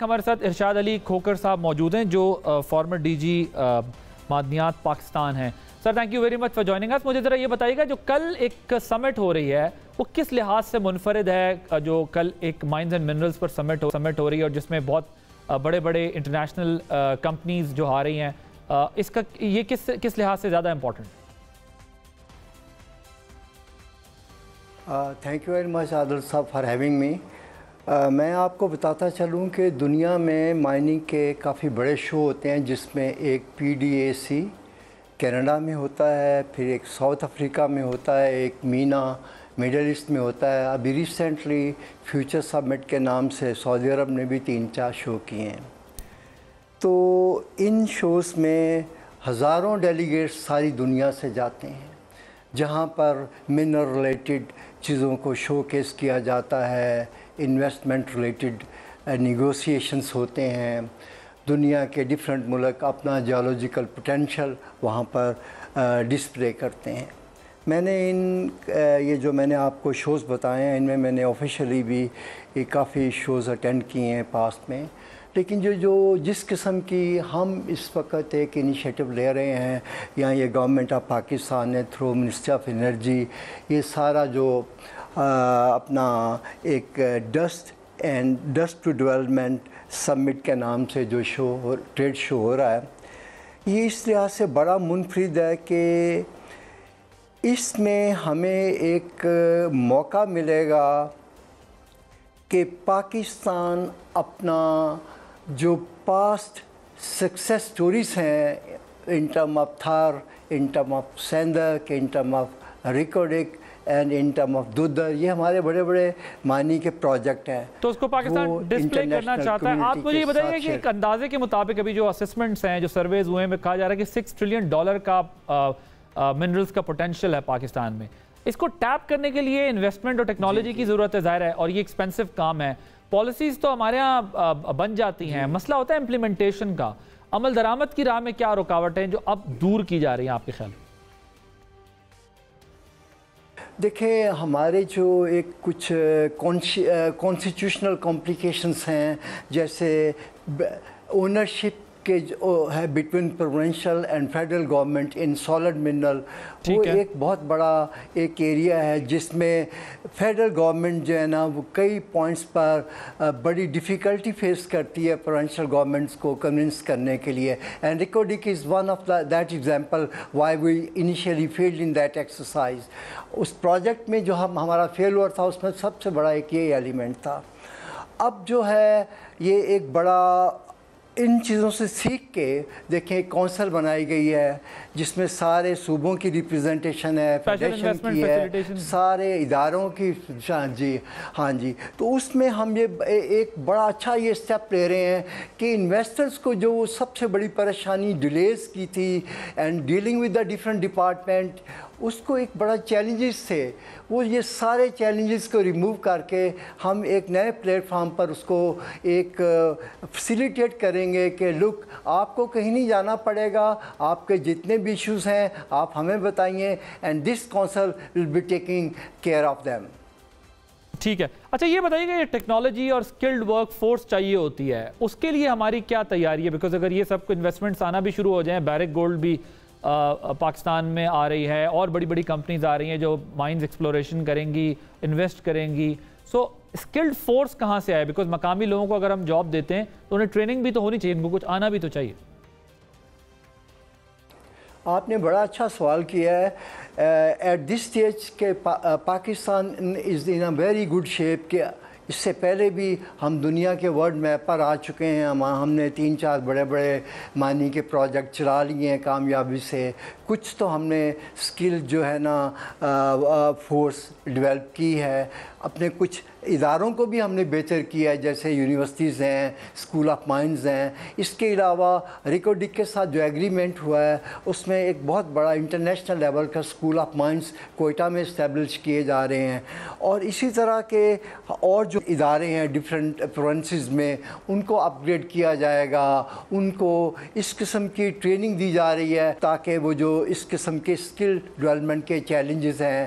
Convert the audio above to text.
ہمارے ساتھ ارشاد علی کھوکر صاحب موجود ہیں جو فارمر ڈی جی معدنیات پاکستان ہیں۔ Sir thank you very much for joining اس۔ مجھے ذرا یہ بتائیے گا جو کل ایک سمٹ ہو رہی ہے وہ کس لحاظ سے منفرد ہے؟ جو کل ایک مائنز اینڈ منرلز پر سمٹ ہو رہی ہے اور جس میں بہت بڑے بڑے انٹرنیشنل کمپنیز جو آ رہی ہیں، اس کا یہ کس لحاظ سے زیادہ important? Thank you very much Adil صاحب فار ہیونگ می۔ میں آپ کو بتاتا چلوں کہ دنیا میں مائننگ کے کافی بڑے شو ہوتے ہیں، جس میں ایک PDAC کینیڈا میں ہوتا ہے، پھر ایک ساؤتھ افریقہ میں ہوتا ہے، ایک مینا مڈل ایسٹ میں ہوتا ہے۔ ابھی ریسنٹلی فیوچر سمٹ کے نام سے سعودی عرب نے بھی 3-4 شو کیے ہیں۔ تو ان شوز میں ہزاروں ڈیلیگیٹس ساری دنیا سے جاتے ہیں، جہاں پر منرل ریلیٹڈ چیزوں کو شو کیس کیا جاتا ہے، انویسٹمنٹ ریلیٹڈ نیگوسیشنز ہوتے ہیں، دنیا کے ڈیفرنٹ ملک اپنا جیولوجیکل پوٹینشیل وہاں پر ڈسپلے کرتے ہیں۔ میں نے یہ جو میں نے آپ کو شوز بتائے ہیں، ان میں میں نے آفیشلی بھی کافی شوز اٹینڈ کیے ہیں پاسٹ میں، لیکن جس قسم کی ہم اس وقت ایک انیشیٹو لے رہے ہیں، یا یہ گورنمنٹ آف پاکستان نے تھرو منسٹری آف انرجی یہ سارا جو اپنا ایک ڈسٹ ٹو ڈیولپمنٹ سمٹ کے نام سے جو ٹریڈ شو ہو رہا ہے، یہ اس لحاظ سے بڑا منفرد ہے کہ اس میں ہمیں ایک موقع ملے گا کہ پاکستان اپنا جو پاسٹ سکسیس سٹوریز ہیں in term of Thar, in term of Saindak, in term of Reko Diq and in term of Duddar, یہ ہمارے بڑے بڑے معنی کے پروجیکٹ ہیں، تو اس کو پاکستان ڈسپلے کرنا چاہتا ہے۔ آپ مجھے یہ بتائیے کہ ایک اندازے کے مطابق ابھی جو اسسمنٹس ہیں، جو سرویز ہوئے ہیں، میں کہا جا رہا ہے کہ $6 ٹریلین کا منرلز کا پوٹینشیل ہے پاکستان میں۔ اس کو ٹیپ کرنے کے لیے انویسٹمنٹ اور ٹیکنالوجی کی ضرورت ہے، ظاہر ہے، اور یہ ایکسپینسو کام ہے۔ پالیسیز تو ہمارے ہاں بن جاتی ہیں، مسئلہ ہوتا ہے امپلیمنٹیشن کا۔ عمل درآمد کی راہ میں کیا رکاوٹ ہیں جو اب دور کی جا رہی ہیں آپ کے خیال میں؟ دیکھیں، ہمارے جو ایک کچھ کانسٹیٹیوشنل کمپلیکیشنز ہیں، جیسے اونرشپ کے جو ہے between provincial and federal government in solid mineral, وہ ایک بہت بڑا ایک ایریا ہے جس میں فیڈرل گورنمنٹ جو ہے نا وہ کئی پوائنٹس پر بڑی ڈیفیکلٹی فیس کرتی ہے پروونشل گورنمنٹس کو کنونس کرنے کے لیے، and Reko Diq is one of that example why we initially failed in that exercise. اس پروجیکٹ میں جو ہمارا فیلور تھا، اس میں سب سے بڑا ایک یہ ایلیمنٹ تھا۔ اب جو ہے یہ ایک بڑا ان چیزوں سے سیکھ کے دیکھیں، ایک کونسل بنائی گئی ہے جس میں سارے صوبوں کی ریپریزنٹیشن ہے، فیڈریشن کی ہے، سارے اداروں کی، ہاں جی، تو اس میں ہم یہ ایک بڑا اچھا یہ اسٹیپ لے رہے ہیں کہ انویسٹرز کو جو سب سے بڑی پریشانی ڈیلیز کی تھی and dealing with the different department, اس کو ایک بڑا چیلنجز تھے، وہ یہ سارے چیلنجز کو ریموو کر کے ہم ایک نئے پلیٹ فارم پر اس کو ایک فیسیلیٹیٹ کریں گے کہ لک، آپ کو کہیں نہیں جانا پڑے گا، آپ کے جتنے بھی ایشوز ہیں آپ ہمیں بتائیے، and this council will be taking care of them. ٹھیک ہے، اچھا یہ بتائیے کہ یہ ٹیکنالوجی اور اسکلڈ ورک فورس چاہیے ہوتی ہے، اس کے لیے ہماری کیا تیاری ہے؟ بیکاز اگر یہ سب کو انویسٹمنٹس آنا بھی شروع ہو جائیں، بیرک گولڈ بھی پاکستان میں آ رہی ہے، اور بڑی بڑی کمپنیز آ رہی ہیں جو مائنز ایکسپلوریشن کریں گی، انویسٹ کریں گی، سو اسکلڈ فورس کہاں سے آئے؟ بیکاز مقامی لوگوں کو اگر ہم جاب دیتے ہیں تو انہیں ٹریننگ بھی تو ہونی چاہیے، ان کو کچھ آنا بھی تو چاہیے۔ آپ نے بڑا اچھا سوال کیا ہے۔ ایٹ دس اسٹیج کہ پاکستان از ان اے ویری گڈ شیپ، کہ اس سے پہلے بھی ہم دنیا کے ورلڈ میپ پر آ چکے ہیں، ہم نے 3-4 بڑے بڑے معنی کے پروجیکٹ چلا لیے ہیں کامیابی سے، کچھ تو ہم نے اسکل جو ہے نا فورس ڈیولپ کی ہے، اپنے کچھ اداروں کو بھی ہم نے بہتر کیا ہے، جیسے یونیورسٹیز ہیں، اسکول آف مائنز ہیں۔ اس کے علاوہ ریکارڈک کے ساتھ جو ایگریمنٹ ہوا ہے، اس میں ایک بہت بڑا انٹرنیشنل لیول کا اسکول آف مائنز کوئٹہ میں اسٹیبلش کیے جا رہے ہیں، اور اسی طرح کے اور جو ادارے ہیں ڈفرینٹ پروونسز میں، ان کو اپ گریڈ کیا جائے گا، ان کو اس قسم کی ٹریننگ دی جا رہی ہے تاکہ وہ جو اس قسم کے اسکل ڈیولپمنٹ کے چیلنجز ہیں